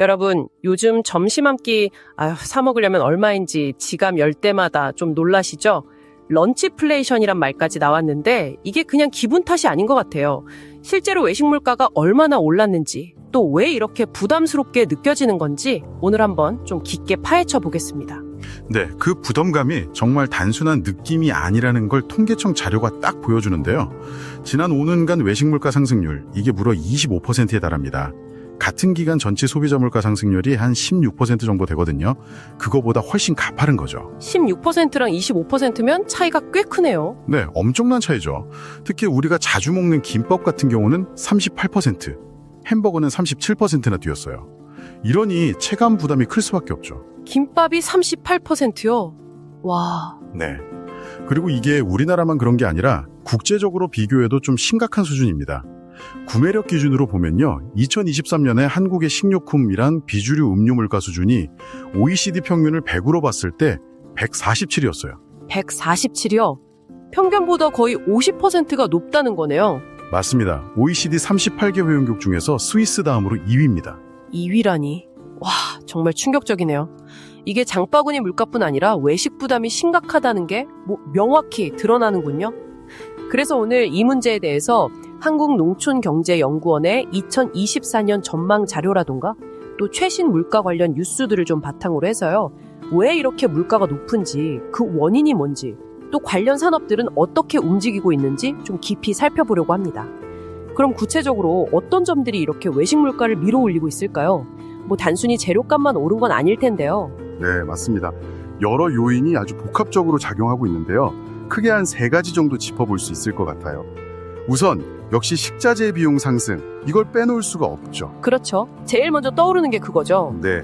여러분, 요즘 점심 한 끼, 사 먹으려면 얼마인지 지갑 열 때마다 좀 놀라시죠? 런치플레이션이란 말까지 나왔는데 이게 그냥 기분 탓이 아닌 것 같아요. 실제로 외식 물가가 얼마나 올랐는지, 또 왜 이렇게 부담스럽게 느껴지는 건지 오늘 한번 좀 깊게 파헤쳐 보겠습니다. 네, 그 부담감이 정말 단순한 느낌이 아니라는 걸 통계청 자료가 딱 보여주는데요. 지난 5년간 외식 물가 상승률, 이게 무려 25%에 달합니다. 같은 기간 전체 소비자 물가 상승률이 한 16% 정도 되거든요. 그거보다 훨씬 가파른 거죠. 16%랑 25%면 차이가 꽤 크네요. 네, 엄청난 차이죠. 특히 우리가 자주 먹는 김밥 같은 경우는 38%, 햄버거는 37%나 뛰었어요. 이러니 체감 부담이 클 수밖에 없죠. 김밥이 38%요? 와... 네. 그리고 이게 우리나라만 그런 게 아니라 국제적으로 비교해도 좀 심각한 수준입니다. 구매력 기준으로 보면요, 2023년에 한국의 식료품이란 비주류 음료 물가 수준이 OECD 평균을 100으로 봤을 때 147이었어요. 147이요? 평균보다 거의 50%가 높다는 거네요. 맞습니다. OECD 38개 회원국 중에서 스위스 다음으로 2위입니다. 2위라니. 와, 정말 충격적이네요. 이게 장바구니 물가뿐 아니라 외식 부담이 심각하다는 게 명확히 드러나는군요. 그래서 오늘 이 문제에 대해서 한국농촌경제연구원의 2024년 전망 자료라던가 또 최신 물가 관련 뉴스들을 좀 바탕으로 해서요. 왜 이렇게 물가가 높은지, 그 원인이 뭔지, 또 관련 산업들은 어떻게 움직이고 있는지 좀 깊이 살펴보려고 합니다. 그럼 구체적으로 어떤 점들이 이렇게 외식 물가를 밀어올리고 있을까요? 단순히 재료값만 오른 건 아닐 텐데요. 네, 맞습니다. 여러 요인이 아주 복합적으로 작용하고 있는데요. 크게 한 3가지 정도 짚어볼 수 있을 것 같아요. 우선 역시 식자재 비용 상승, 이걸 빼놓을 수가 없죠. 그렇죠. 제일 먼저 떠오르는 게 그거죠. 네,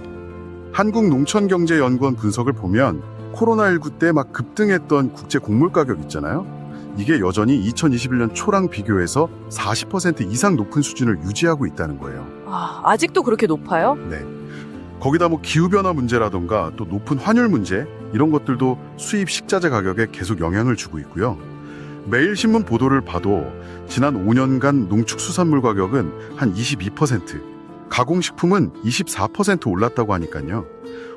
한국농촌경제연구원 분석을 보면 코로나19 때 막 급등했던 국제 곡물 가격 있잖아요. 이게 여전히 2021년 초랑 비교해서 40% 이상 높은 수준을 유지하고 있다는 거예요. 아직도 그렇게 높아요? 네. 거기다 기후변화 문제라던가 또 높은 환율 문제, 이런 것들도 수입 식자재 가격에 계속 영향을 주고 있고요. 매일신문 보도를 봐도 지난 5년간 농축수산물 가격은 한 22%, 가공식품은 24% 올랐다고 하니까요.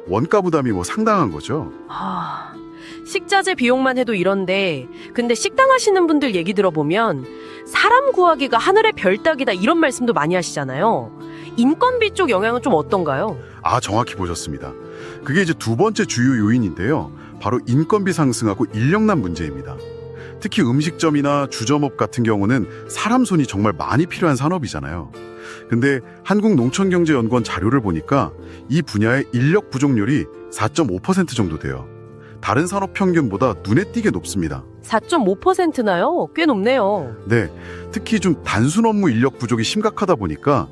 원가 부담이 상당한 거죠. 식자재 비용만 해도 이런데, 근데 식당 하시는 분들 얘기 들어보면 사람 구하기가 하늘의 별 따기다 이런 말씀도 많이 하시잖아요. 인건비 쪽 영향은 좀 어떤가요? 정확히 보셨습니다. 그게 이제 두 번째 주요 요인인데요. 바로 인건비 상승하고 인력난 문제입니다. 특히 음식점이나 주점업 같은 경우는 사람 손이 정말 많이 필요한 산업이잖아요. 근데 한국농촌경제연구원 자료를 보니까 이 분야의 인력 부족률이 4.5% 정도 돼요. 다른 산업 평균보다 눈에 띄게 높습니다. 4.5%나요? 꽤 높네요. 네, 특히 좀 단순 업무 인력 부족이 심각하다 보니까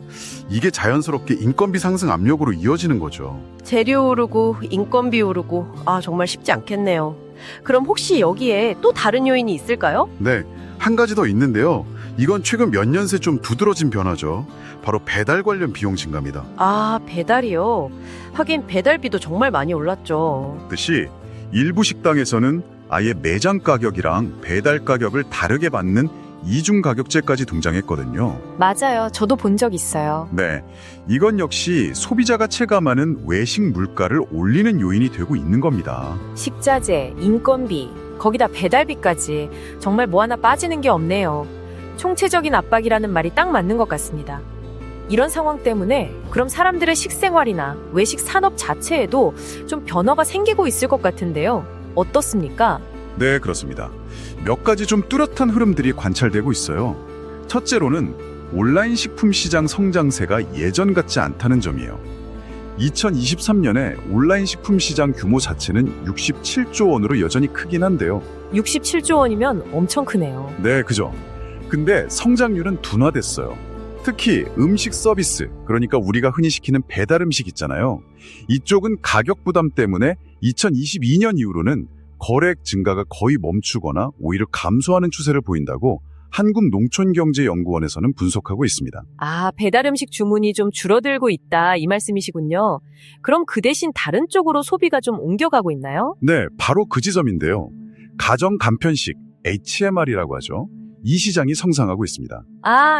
이게 자연스럽게 인건비 상승 압력으로 이어지는 거죠. 재료 오르고 인건비 오르고 정말 쉽지 않겠네요. 그럼 혹시 여기에 또 다른 요인이 있을까요? 네, 한 가지 더 있는데요. 이건 최근 몇 년 새 좀 두드러진 변화죠. 바로 배달 관련 비용 증가입니다. 배달이요? 하긴 배달비도 정말 많이 올랐죠. 듯이 일부 식당에서는 아예 매장 가격이랑 배달 가격을 다르게 받는 이중 가격제까지 등장했거든요. 맞아요. 저도 본 적 있어요. 네, 이건 역시 소비자가 체감하는 외식 물가를 올리는 요인이 되고 있는 겁니다. 식자재, 인건비, 거기다 배달비까지 정말 뭐 하나 빠지는 게 없네요. 총체적인 압박이라는 말이 딱 맞는 것 같습니다. 이런 상황 때문에 그럼 사람들의 식생활이나 외식 산업 자체에도 좀 변화가 생기고 있을 것 같은데요. 어떻습니까? 네, 그렇습니다. 몇 가지 좀 뚜렷한 흐름들이 관찰되고 있어요. 첫째로는 온라인 식품 시장 성장세가 예전 같지 않다는 점이에요. 2023년에 온라인 식품 시장 규모 자체는 67조 원으로 여전히 크긴 한데요. 67조 원이면 엄청 크네요. 네, 그죠. 근데 성장률은 둔화됐어요. 특히 음식 서비스, 그러니까 우리가 흔히 시키는 배달 음식 있잖아요. 이쪽은 가격 부담 때문에 2022년 이후로는 거래액 증가가 거의 멈추거나 오히려 감소하는 추세를 보인다고 한국농촌경제연구원에서는 분석하고 있습니다. 배달 음식 주문이 좀 줄어들고 있다 이 말씀이시군요. 그럼 그 대신 다른 쪽으로 소비가 좀 옮겨가고 있나요? 네, 바로 그 지점인데요. 가정 간편식, HMR이라고 하죠. 이 시장이 성장하고 있습니다.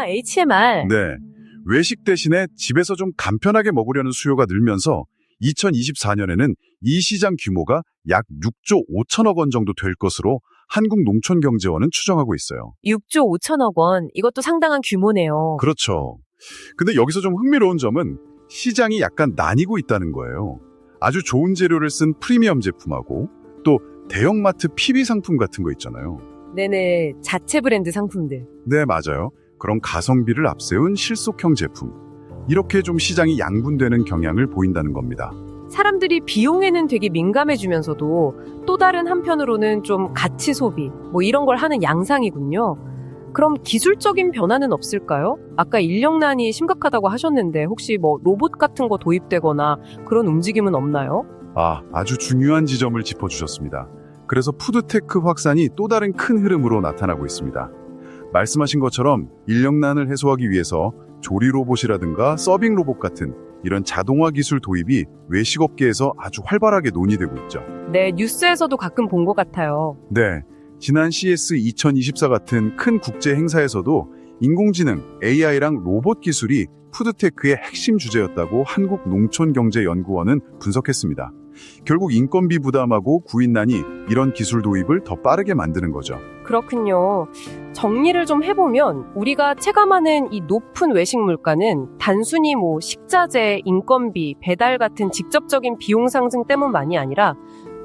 HMR. 네, 외식 대신에 집에서 좀 간편하게 먹으려는 수요가 늘면서 2024년에는 이 시장 규모가 약 6조 5천억 원 정도 될 것으로 한국농촌경제원은 추정하고 있어요. 6조 5천억 원, 이것도 상당한 규모네요. 그렇죠. 근데 여기서 좀 흥미로운 점은 시장이 약간 나뉘고 있다는 거예요. 아주 좋은 재료를 쓴 프리미엄 제품하고 또 대형마트 PB 상품 같은 거 있잖아요. 네네, 자체 브랜드 상품들. 네, 맞아요. 그런 가성비를 앞세운 실속형 제품. 이렇게 좀 시장이 양분되는 경향을 보인다는 겁니다. 사람들이 비용에는 되게 민감해지면서도 또 다른 한편으로는 좀 가치 소비, 뭐 이런 걸 하는 양상이군요. 그럼 기술적인 변화는 없을까요? 아까 인력난이 심각하다고 하셨는데 혹시 뭐 로봇 같은 거 도입되거나 그런 움직임은 없나요? 아주 중요한 지점을 짚어주셨습니다. 그래서 푸드테크 확산이 또 다른 큰 흐름으로 나타나고 있습니다. 말씀하신 것처럼 인력난을 해소하기 위해서 조리 로봇이라든가 서빙 로봇 같은 이런 자동화 기술 도입이 외식업계에서 아주 활발하게 논의되고 있죠. 네, 뉴스에서도 가끔 본 것 같아요. 네, 지난 CS 2024 같은 큰 국제 행사에서도 인공지능, AI랑 로봇 기술이 푸드테크의 핵심 주제였다고 한국농촌경제연구원은 분석했습니다. 결국 인건비 부담하고 구인난이 이런 기술 도입을 더 빠르게 만드는 거죠. 그렇군요. 정리를 좀 해보면 우리가 체감하는 이 높은 외식 물가는 단순히 뭐 식자재, 인건비, 배달 같은 직접적인 비용 상승 때문만이 아니라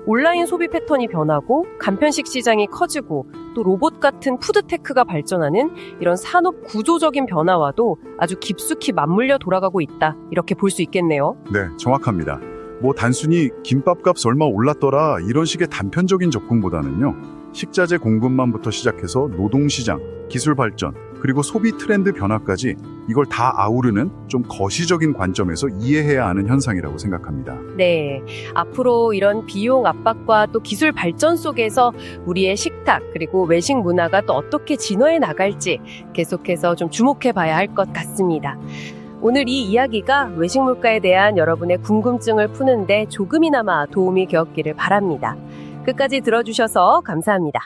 온라인 소비 패턴이 변하고 간편식 시장이 커지고 또 로봇 같은 푸드테크가 발전하는 이런 산업 구조적인 변화와도 아주 깊숙이 맞물려 돌아가고 있다. 이렇게 볼 수 있겠네요. 네, 정확합니다. 뭐 단순히 김밥값 얼마 올랐더라 이런 식의 단편적인 접근보다는요. 식자재 공급망부터 시작해서 노동시장, 기술 발전, 그리고 소비 트렌드 변화까지 이걸 다 아우르는 좀 거시적인 관점에서 이해해야 하는 현상이라고 생각합니다. 네, 앞으로 이런 비용 압박과 또 기술 발전 속에서 우리의 식탁 그리고 외식 문화가 또 어떻게 진화해 나갈지 계속해서 좀 주목해 봐야 할 것 같습니다. 오늘 이 이야기가 외식 물가에 대한 여러분의 궁금증을 푸는데 조금이나마 도움이 되었기를 바랍니다. 끝까지 들어주셔서 감사합니다.